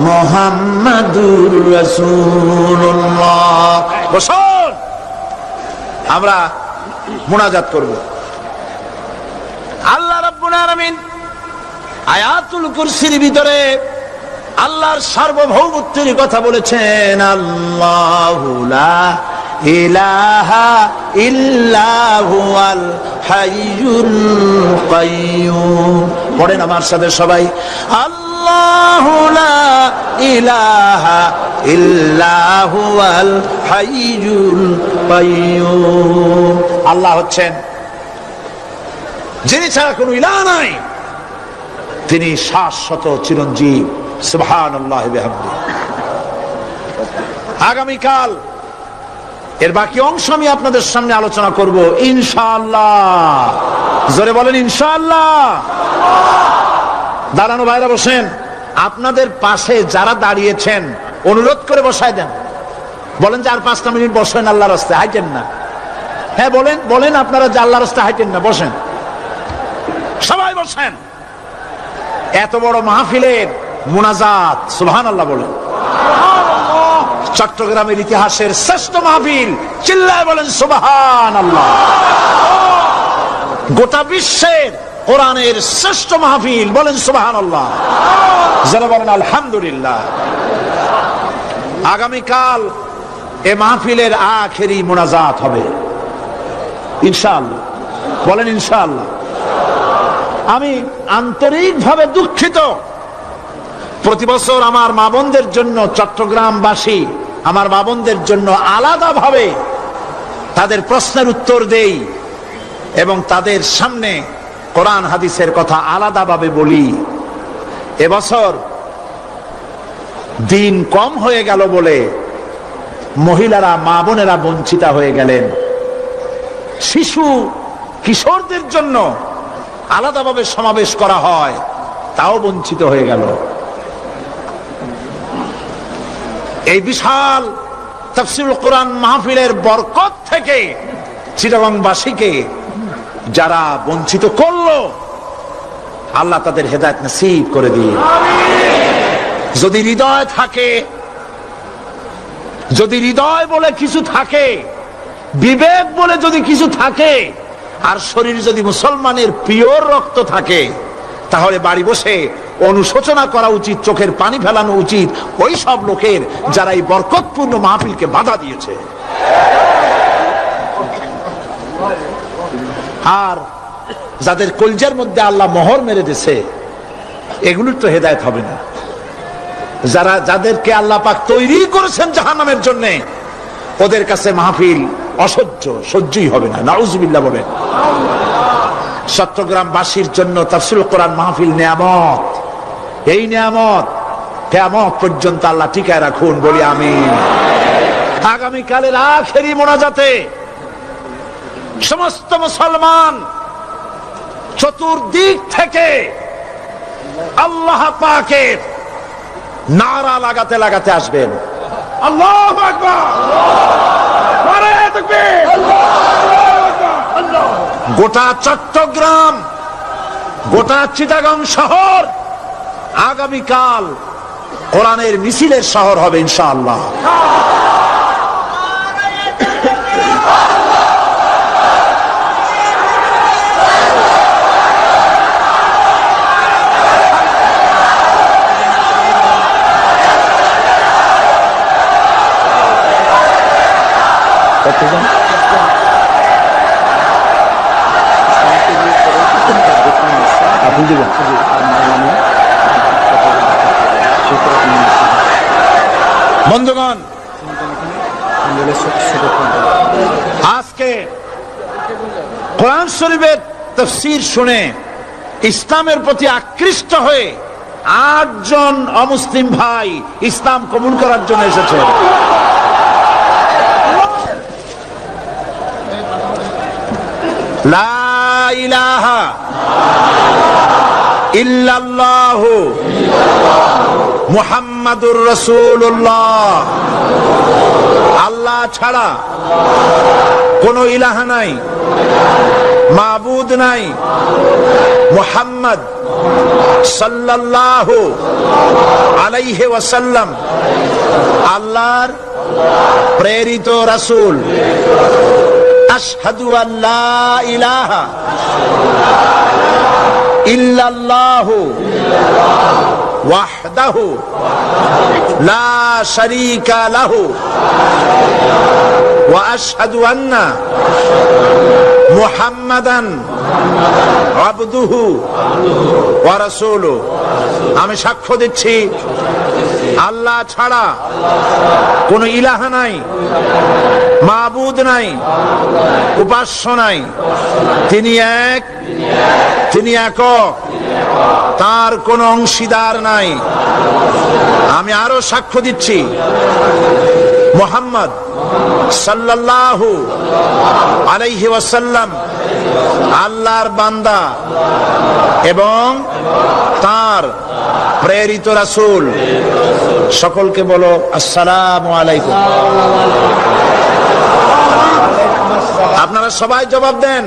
মুহাম্মাদুর রাসূলুল্লাহ। বসুন, আমরা মুনাজাত করব। আল্লাহ রাব্বুল আলামিন আয়াতুল কুরসির ভিতরে আল্লাহর সার্বভৌমত্বের কথা বলেছেন, আল্লাহু লা ইলাহা ইল্লা হুয়াল হাইয়ুল কাইয়্যুম। পড়েন আমার সাথে সবাই, আল্লাহু লা ইলাহা ইল্লা হুয়াল হাইয়ুল কাইয়্যুম। আল্লাহ হচ্ছেন যিনি ছাড়া কোনো ইলাহ নাই, তিনি শাশ্বত চিরঞ্জীব। সুবহানাল্লাহ বিহামদিহি। আগামীকাল এর বাকি অংশ আমি আপনাদের সামনে আলোচনা করব ইনশাআল্লাহ। জোরে বলেন ইনশাআল্লাহ। দাঁড়ানো ভাইরা বসেন। আপনাদের পাশে যারা দাঁড়িয়েছেন অনুরোধ করে বসায় দেন। বলেন যে আর 5টা মিনিট বসেন, আল্লাহর রাস্তায় হাইটেন না। হ্যাঁ বলেন, বলেন আপনারা যে আল্লাহর রাস্তায় হাইটেন না, বসেন, সবাই বসেন। এত বড় মাহফিলের মুনাজাত, সুবহানাল্লাহ বলেন। চট্টগ্রামের ইতিহাসের শ্রেষ্ঠ মাহফিল, চিল্লায় বলেন সুবহানাল্লাহ। গোটা বিশ্বের কোরআনের শ্রেষ্ঠ মাহফিল। বলেন সুবহানাল্লাহ, যারা বলেন আলহামদুলিল্লাহ। আগামীকাল এ মাহফিলের আখেরি মোনাজাত হবে ইনশাআল্লাহ। বলেন ইনশাআল্লাহ। আমি আন্তরিকভাবে দুঃখিত, প্রতি বছর আমার মা বোনদের জন্য, চট্টগ্রামবাসী আমার মা বোনদের জন্য আলাদাভাবে তাদের প্রশ্নের উত্তর দেই এবং তাদের সামনে কোরআন হাদিসের কথা আলাদাভাবে বলি। এবছর দিন কম হয়ে গেল বলে মহিলারা, মা বোনেরা বঞ্চিতা হয়ে গেলেন। শিশু কিশোরদের জন্য আলাদাভাবে সমাবেশ করা হয়, তাও বঞ্চিত হয়ে গেল। এই বিশাল তাফসীরুল কোরআন মাহফিলের বরকত থেকে চিটাগংবাসীকে যারা বঞ্চিত করলো, আল্লাহ তাদের হেদায়েত নসিব করে দিন। যদি হৃদয় থাকে, যদি হৃদয় বলে কিছু থাকে, বিবেক বলে যদি কিছু থাকে, আর শরীর যদি মুসলমানের পিওর রক্ত থাকে, তাহলে বাড়ি বসে অনুশোচনা করা উচিত, চোখের পানি ফেলানো উচিত ওই সব লোকের যারা এই বরকতপূর্ণ মাহফিলকে বাধা দিয়েছে। আর যাদের কলজার মধ্যে আল্লাহ মোহর মেরে দিয়েছে, এগুলোর তো হেদায়েত হবে না। যাদেরকে আল্লাহ পাক তৈরি করেছেন জাহান্নামের জন্য, ওদের কাছে মাহফিল অসহ্য, সহ্যই হবে না। নাউজুবিল্লাহ বলেন। চট্টগ্রামবাসীর জন্য তাফসীরুল কোরআন মাহফিল নিয়ামত। এই নিয়ামত কিয়ামত পর্যন্ত আল্লাহ টিকায় রাখুন, বলি আমিন। আগামীকালের আখেরি মোনাজাতে সমস্ত মুসলমান চতুর্দিক থেকে আল্লাহ পাকের নারা লাগাতে লাগাতে আসবেন। আল্লাহু আকবার, নারায়ে তাকবীর। গোটা চট্টগ্রাম, গোটা চিটাগং শহর আগামীকাল কোরআনের মিছিলের শহর হবে ইনশাআল্লাহ। বন্ধুগণ, আজকে কোরআন শরীফের তাফসীর শুনে ইসলামের প্রতি আকৃষ্ট হয়ে 8 জন অমুসলিম ভাই ইসলাম কবুল করার জন্য এসেছে। লা ইলাহা ইল্লাল্লাহু মুহাম্মাদুর রাসূলুল্লাহ। আল্লাহ ছাড়া কোন ইলাহা নাই, মাবুদ নাই। মুহাম্মদ সাল্লাল্লাহু আলাইহি ওয়াসাল্লাম আল্লাহর প্রেরিত রাসূল। আশহাদু আল্লা ইলাহা ইল্লাল্লাহু ওয়াহদাহু লা শারীকা লাহু ওয়া আশহাদু আন্না মুহাম্মাদান আবদুহু ওয়া রাসূলুহু। আমি সাক্ষ্য দিচ্ছি আল্লাহ ছাড়া কোন ইলাহা নাই, মাবুদ নাই, উপাস্য নাই। তিনি এক, তিনি একক, তার কোন অংশীদার নাই। আমি আরো সাক্ষ্য দিচ্ছি মুহাম্মদ সাল্লাল্লাহু আলাইহি ওয়াসাল্লাম আল্লাহর বান্দা এবং তার প্রেরিত রাসূল। সকলকে বলো আসসালামু আলাইকুম। আপনারা সবাই জবাব দেন।